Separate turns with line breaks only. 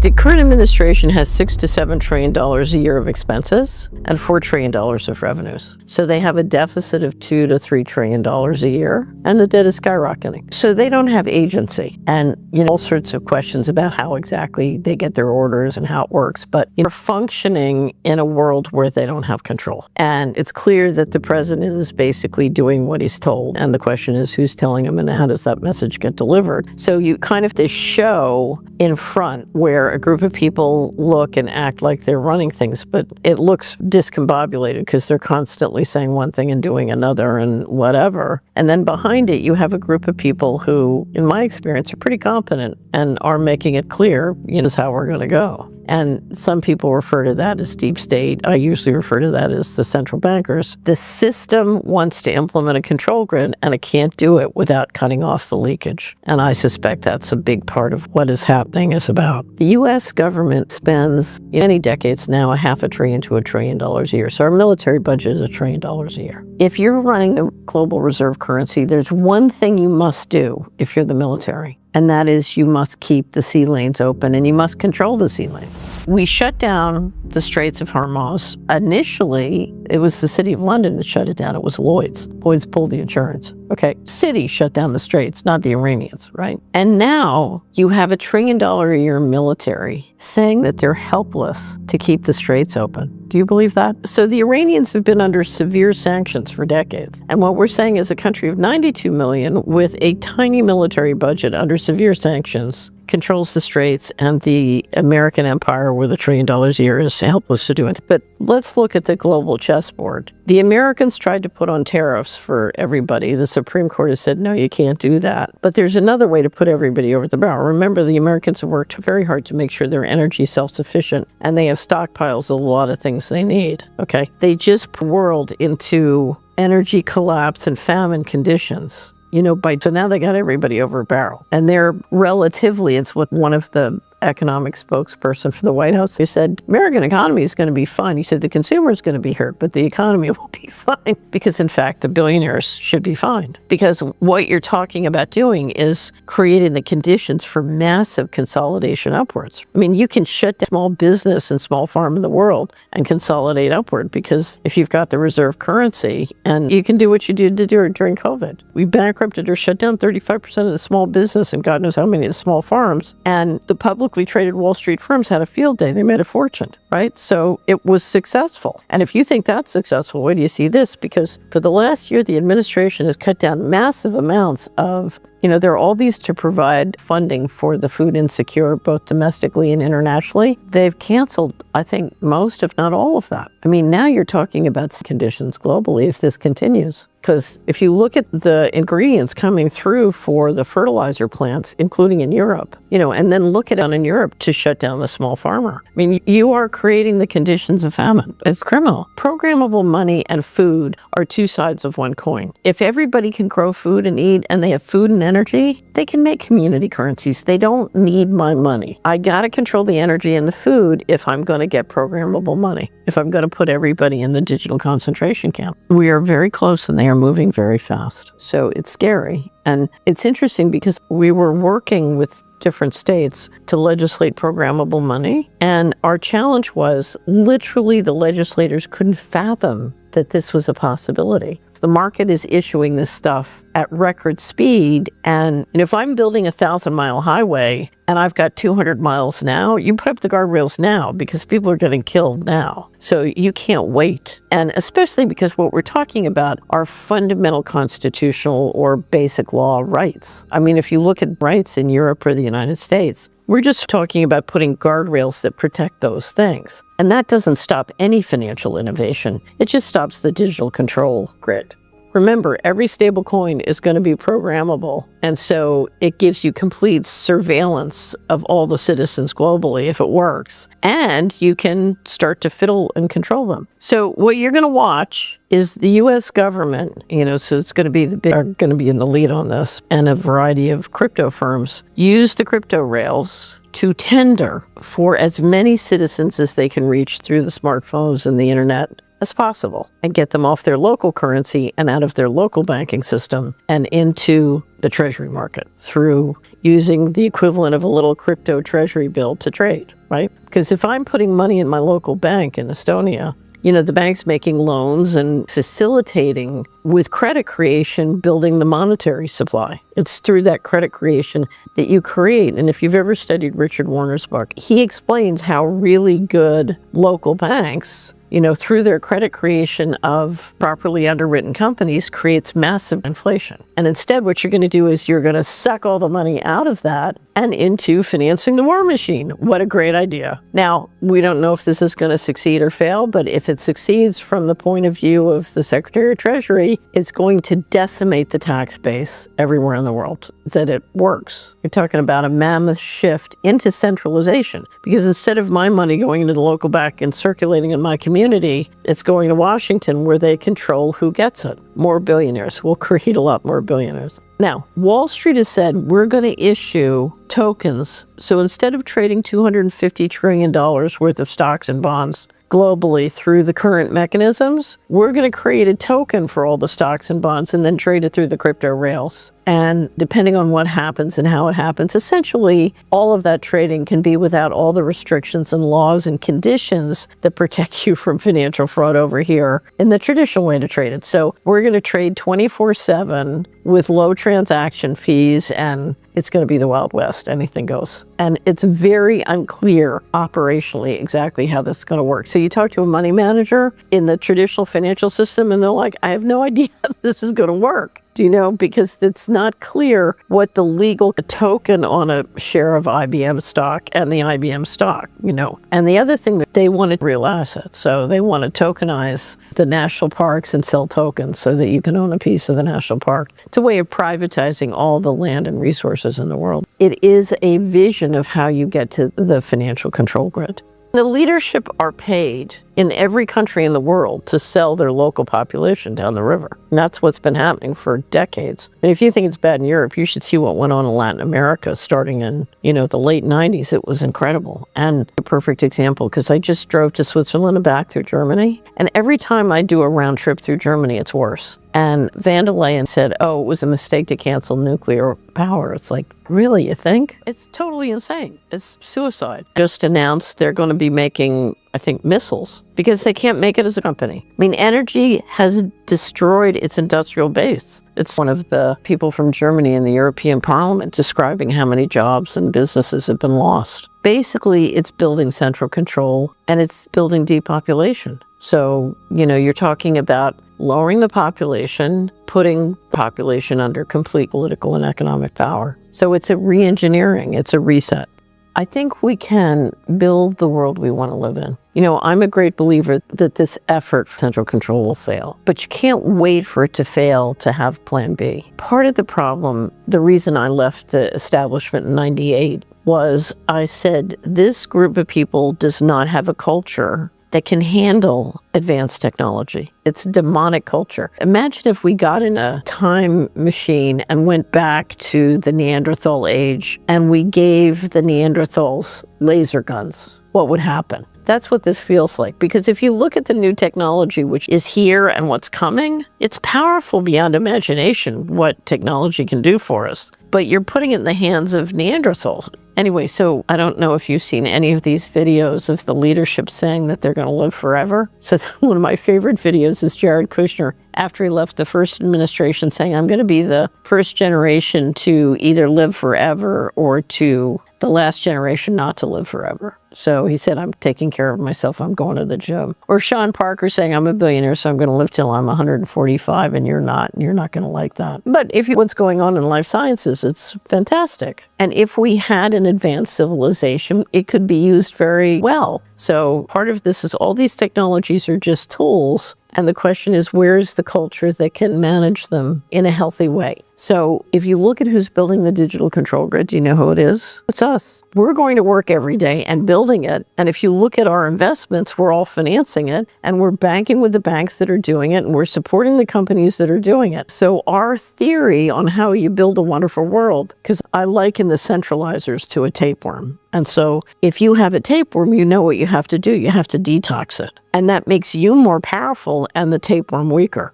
The current administration has $6 to $7 trillion a year of expenses and $4 trillion of revenues. So they have a deficit of $2 to $3 trillion a year, and the debt is skyrocketing. So they don't have agency, and all sorts of questions about how exactly they get their orders and how it works. But they're functioning in a world where they don't have control, and it's clear that the president is basically doing what he's told. And the question is, who's telling him, and how does that message get delivered? So you kind of this show in front where a group of people look and act like they're running things, but it looks discombobulated because they're constantly saying one thing and doing another and whatever. And then behind it, you have a group of people who, in my experience, are pretty competent and are making it clear, this is how we're going to go. And some people refer to that as deep state. I usually refer to that as the central bankers. The system wants to implement a control grid, and it can't do it without cutting off the leakage. And I suspect that's a big part of what is happening is about. The U.S. government spends, in many decades now, $500 billion to $1 trillion a year. So our military budget is $1 trillion a year. If you're running a global reserve currency, there's one thing you must do if you're the military. And that is you must keep the sea lanes open and you must control the sea lanes. We shut down the Straits of Hormuz. Initially, it was the City of London that shut it down. It was Lloyd's. Lloyd's pulled the insurance. Okay, city shut down the Straits, not the Iranians, right? And now you have $1 trillion a year military saying that they're helpless to keep the Straits open. Do you believe that? So the Iranians have been under severe sanctions for decades. And what we're saying is a country of 92 million with a tiny military budget under severe sanctions controls the Straits, and the American empire with $1 trillion a year is helpless to do it. But let's look at the global chessboard. The Americans tried to put on tariffs for everybody. The Supreme Court has said, no, you can't do that. But there's another way to put everybody over the barrel. Remember, the Americans have worked very hard to make sure they're energy self-sufficient, and they have stockpiles of a lot of things they need, okay? They just whirled into energy collapse and famine conditions. So now they got everybody over a barrel. And they're relatively, it's what one of the economic spokesperson for the White House, they said, American economy is going to be fine. He said the consumer is going to be hurt, but the economy will be fine. Because in fact, the billionaires should be fine. Because what you're talking about doing is creating the conditions for massive consolidation upwards. I mean, you can shut down small business and small farm in the world and consolidate upward, because if you've got the reserve currency, and you can do what you did during COVID. We bankrupted or shut down 35% of the small business and God knows how many of the small farms. And the publicly traded Wall Street firms had a field day. They made a fortune, right? So it was successful. And if you think that's successful, where do you see this? Because for the last year, the administration has cut down massive amounts of there are all these to provide funding for the food insecure, both domestically and internationally. They've canceled, I think, most, if not all of that. I mean, now you're talking about conditions globally if this continues. Because if you look at the ingredients coming through for the fertilizer plants, including in Europe, and then look at it in Europe to shut down the small farmer. I mean, you are creating the conditions of famine. It's criminal. Programmable money and food are two sides of one coin. If everybody can grow food and eat, and they have food and energy, they can make community currencies. They don't need my money. I got to control the energy and the food if I'm going to get programmable money, if I'm going to put everybody in the digital concentration camp. We are very close, and they are moving very fast. So it's scary. And it's interesting because we were working with different states to legislate programmable money. And our challenge was literally the legislators couldn't fathom that this was a possibility. The market is issuing this stuff at record speed. And if I'm building a 1,000-mile highway and I've got 200 miles now, you put up the guardrails now because people are getting killed now. So you can't wait. And especially because what we're talking about are fundamental constitutional or basic law rights. I mean, if you look at rights in Europe or the United States, we're just talking about putting guardrails that protect those things. And that doesn't stop any financial innovation. It just stops the digital control grid. Remember, every stable coin is going to be programmable. And so it gives you complete surveillance of all the citizens globally if it works. And you can start to fiddle and control them. So what you're going to watch is the U.S. government, so it's going to be are going to be in the lead on this, and a variety of crypto firms use the crypto rails to tender for as many citizens as they can reach through the smartphones and the internet as possible and get them off their local currency and out of their local banking system and into the treasury market through using the equivalent of a little crypto treasury bill to trade, right? Because if I'm putting money in my local bank in Estonia, the bank's making loans and facilitating with credit creation, building the monetary supply. It's through that credit creation that you create. And if you've ever studied Richard Warner's book, he explains how really good local banks, through their credit creation of properly underwritten companies, creates massive inflation. And instead, what you're going to do is you're going to suck all the money out of that and into financing the war machine. What a great idea. Now, we don't know if this is going to succeed or fail, but if it succeeds from the point of view of the Secretary of Treasury, it's going to decimate the tax base everywhere in the world that it works. You're talking about a mammoth shift into centralization, because instead of my money going into the local bank and circulating in my community, it's going to Washington where they control who gets it. More billionaires. We'll create a lot more billionaires. Now, Wall Street has said we're going to issue tokens. So instead of trading $250 trillion worth of stocks and bonds globally through the current mechanisms, we're going to create a token for all the stocks and bonds and then trade it through the crypto rails. And depending on what happens and how it happens, essentially all of that trading can be without all the restrictions and laws and conditions that protect you from financial fraud over here in the traditional way to trade it. So we're going to trade 24/7 with low transaction fees, and it's going to be the Wild West. Anything goes. And it's very unclear operationally exactly how this is going to work. So you talk to a money manager in the traditional financial system and they're like, I have no idea how this is going to work. Because it's not clear what the legal token on a share of IBM stock and the IBM stock, And the other thing that they wanted real assets. So they want to tokenize the national parks and sell tokens so that you can own a piece of the national park. It's a way of privatizing all the land and resources in the world. It is a vision of how you get to the financial control grid. The leadership are paid in every country in the world to sell their local population down the river. And that's what's been happening for decades. And if you think it's bad in Europe, you should see what went on in Latin America starting in, the late 90s. It was incredible. And a perfect example, because I just drove to Switzerland and back through Germany. And every time I do a round trip through Germany, it's worse. And van der Leyen said, it was a mistake to cancel nuclear power. It's like, really, you think? It's totally insane. It's suicide. Just announced they're going to be making, I think, missiles because they can't make it as a company. I mean, energy has destroyed its industrial base. It's one of the people from Germany in the European Parliament describing how many jobs and businesses have been lost. Basically, it's building central control and it's building depopulation. So, you're talking about lowering the population, putting population under complete political and economic power. So it's a re-engineering, it's a reset. I think we can build the world we want to live in. I'm a great believer that this effort for central control will fail, but you can't wait for it to fail to have plan B. Part of the problem, the reason I left the establishment in '98 was I said, this group of people does not have a culture that can handle advanced technology. It's a demonic culture. Imagine if we got in a time machine and went back to the Neanderthal age and we gave the Neanderthals laser guns. What would happen? That's what this feels like. Because if you look at the new technology, which is here and what's coming, it's powerful beyond imagination what technology can do for us. But you're putting it in the hands of Neanderthals. Anyway, so I don't know if you've seen any of these videos of the leadership saying that they're going to live forever. So one of my favorite videos is Jared Kushner, after he left the first administration, saying, I'm going to be the first generation to either live forever or to the last generation not to live forever. So he said, I'm taking care of myself. I'm going to the gym. Or Sean Parker saying, I'm a billionaire, so I'm going to live till I'm 145, and you're not. And you're not going to like that. But if what's going on in life sciences, it's fantastic. And if we had an advanced civilization, it could be used very well. So part of this is all these technologies are just tools. And the question is, where's the culture that can manage them in a healthy way? So if you look at who's building the digital control grid, do you know who it is? It's us. We're going to work every day and building it. And if you look at our investments, we're all financing it, and we're banking with the banks that are doing it, and we're supporting the companies that are doing it. So our theory on how you build a wonderful world, because I liken the centralizers to a tapeworm. And so if you have a tapeworm, you know what you have to do. You have to detox it. And that makes you more powerful and the tapeworm weaker.